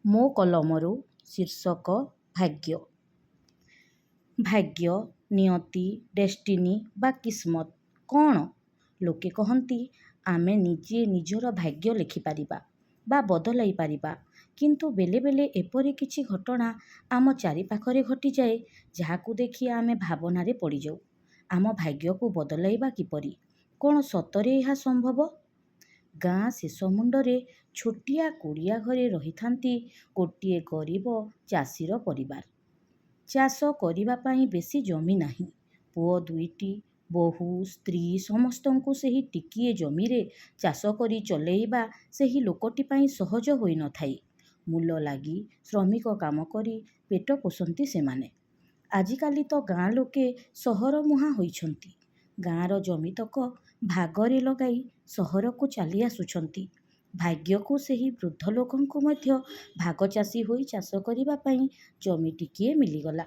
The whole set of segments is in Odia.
ମୋ କଲମରୁ ଶୀର୍ଷକ ଭାଗ୍ୟ। ଭାଗ୍ୟ, ନିୟତି, ଡେଷ୍ଟିନି ବା କିସ୍ମତ କ'ଣ? ଲୋକେ କହନ୍ତି ଆମେ ନିଜେ ନିଜର ଭାଗ୍ୟ ଲେଖିପାରିବା ବା ବଦଳାଇ ପାରିବା। କିନ୍ତୁ ବେଳେ ବେଳେ ଏପରି କିଛି ଘଟଣା ଆମ ଚାରିପାଖରେ ଘଟିଯାଏ ଯାହାକୁ ଦେଖି ଆମେ ଭାବନାରେ ପଡ଼ିଯାଉ। ଆମ ଭାଗ୍ୟକୁ ବଦଳାଇବା କିପରି? କ'ଣ ସତରେ ଏହା ସମ୍ଭବ? ଗାଁ ଶେଷ ମୁଣ୍ଡରେ ଛୋଟିଆ କୁଡ଼ିଆ ଘରେ ରହିଥାନ୍ତି ଗୋଟିଏ ଗରିବ ଚାଷୀର ପରିବାର। ଚାଷ କରିବା ପାଇଁ ବେଶୀ ଜମି ନାହିଁ। ପୁଅ ଦୁଇଟି, ବୋହୂ, ସ୍ତ୍ରୀ ସମସ୍ତଙ୍କୁ ସେହି ଟିକିଏ ଜମିରେ ଚାଷ କରି ଚଳେଇବା ସେହି ଲୋକଟି ପାଇଁ ସହଜ ହୋଇନଥାଏ। ମୂଲ ଲାଗି ଶ୍ରମିକ କାମ କରି ପେଟ ପୋଷନ୍ତି ସେମାନେ। ଆଜିକାଲି ତ ଗାଁ ଲୋକେ ସହର ମୁହାଁ ହୋଇଛନ୍ତି। ଗାଁର ଜମିତକ ଭାଗରେ ଲଗାଇ ସହରକୁ ଚାଲି ଆସୁଛନ୍ତି। ଭାଗ୍ୟକୁ ସେହି ବୃଦ୍ଧ ଲୋକଙ୍କୁ ମଧ୍ୟ ଭାଗଚାଷୀ ହୋଇ ଚାଷ କରିବା ପାଇଁ ଜମି ଟିକିଏ ମିଳିଗଲା।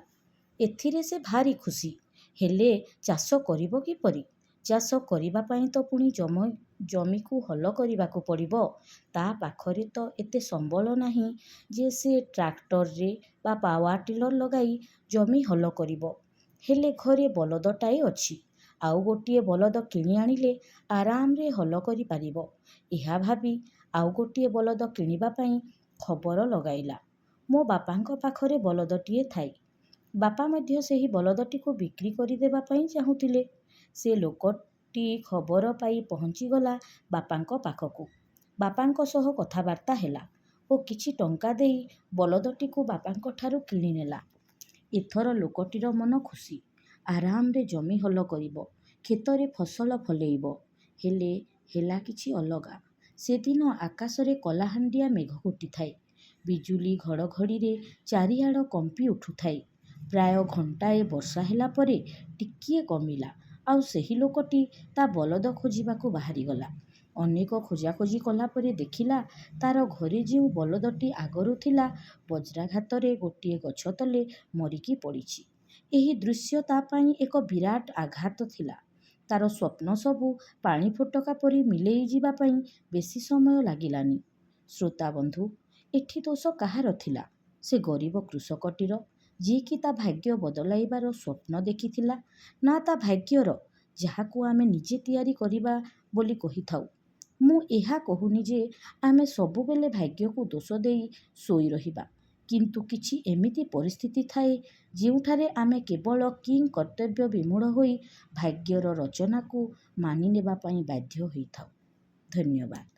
ଏଥିରେ ସେ ଭାରି ଖୁସି। ହେଲେ ଚାଷ କରିବ କିପରି? ଚାଷ କରିବା ପାଇଁ ତ ପୁଣି ଜମିକୁ ହଲ କରିବାକୁ ପଡ଼ିବ। ତା ପାଖରେ ତ ଏତେ ସମ୍ବଳ ନାହିଁ ଯେ ସେ ଟ୍ରାକ୍ଟରରେ ବା ପାୱାର ଟିଲର ଲଗାଇ ଜମି ହଲ କରିବ। ହେଲେ ଘରେ ବଳଦଟାଏ ଅଛି। ଆଉ ଗୋଟିଏ ବଳଦ କିଣି ଆଣିଲେ ଆରାମରେ ହଲ କରିପାରିବ। ଏହା ଭାବି ଆଉ ଗୋଟିଏ ବଳଦ କିଣିବା ପାଇଁ ଖବର ଲଗାଇଲା। ମୋ ବାପାଙ୍କ ପାଖରେ ବଳଦଟିଏ ଥାଏ। ବାପା ମଧ୍ୟ ସେହି ବଳଦଟିକୁ ବିକ୍ରି କରିଦେବା ପାଇଁ ଚାହୁଁଥିଲେ। ସେ ଲୋକଟି ଖବର ପାଇ ପହଞ୍ଚିଗଲା ବାପାଙ୍କ ପାଖକୁ। ବାପାଙ୍କ ସହ କଥାବାର୍ତ୍ତା ହେଲା ଓ କିଛି ଟଙ୍କା ଦେଇ ବଳଦଟିକୁ ବାପାଙ୍କ ଠାରୁ କିଣିନେଲା। ଏଥର ଲୋକଟିର ମନ ଖୁସି। ଆରାମରେ ଜମି ହଲ କରିବ, କ୍ଷେତରେ ଫସଲ ଫଳେଇବ। ହେଲେ ହେଲା କିଛି ଅଲଗା। ସେଦିନ ଆକାଶରେ କଳାହାଣ୍ଡିଆ ମେଘ ଘୋଟିଥାଏ। ବିଜୁଳି ଘଡ଼ଘଡ଼ିରେ ଚାରିଆଡ଼ କମ୍ପି ଉଠୁଥାଏ। ପ୍ରାୟ ଘଣ୍ଟାଏ ବର୍ଷା ହେଲା ପରେ ଟିକିଏ କମିଲା। ଆଉ ସେହି ଲୋକଟି ତା ବଳଦ ଖୋଜିବାକୁ ବାହାରିଗଲା। ଅନେକ ଖୋଜାଖୋଜି କଲାପରେ ଦେଖିଲା ତାର ଘରେ ଯେଉଁ ବଳଦଟି ଆଗରୁ ଥିଲା ବଜ୍ରାଘାତରେ ଗୋଟିଏ ଗଛ ତଳେ ମରିକି ପଡ଼ିଛି। ଏହି ଦୃଶ୍ୟ ତା ପାଇଁ ଏକ ବିରାଟ ଆଘାତ ଥିଲା। ତାର ସ୍ୱପ୍ନ ସବୁ ପାଣି ଫୋଟକା ପରି ମିଳେଇ ଯିବା ପାଇଁ ବେଶୀ ସମୟ ଲାଗିଲାନି। ଶ୍ରୋତାବନ୍ଧୁ, ଏଠି ଦୋଷ କାହାର ଥିଲା? ସେ ଗରିବ କୃଷକଟିର, ଯିଏକି ତା ଭାଗ୍ୟ ବଦଳାଇବାର ସ୍ୱପ୍ନ ଦେଖିଥିଲା, ନା ତା ଭାଗ୍ୟର, ଯାହାକୁ ଆମେ ନିଜେ ତିଆରି କରିବା ବୋଲି କହିଥାଉ? ମୁଁ ଏହା କହୁନି ଯେ ଆମେ ସବୁବେଳେ ଭାଗ୍ୟକୁ ଦୋଷ ଦେଇ ଶୋଇ ରହିବା। କିନ୍ତୁ କିଛି ଏମିତି ପରିସ୍ଥିତି ଥାଏ ଯେଉଁଠାରେ ଆମେ କେବଳ କିଂକର୍ତ୍ତବ୍ୟ ବିମୂଢ଼ ହୋଇ ଭାଗ୍ୟର ରଚନାକୁ ମାନିନେବା ପାଇଁ ବାଧ୍ୟ ହୋଇଥାଉ। ଧନ୍ୟବାଦ।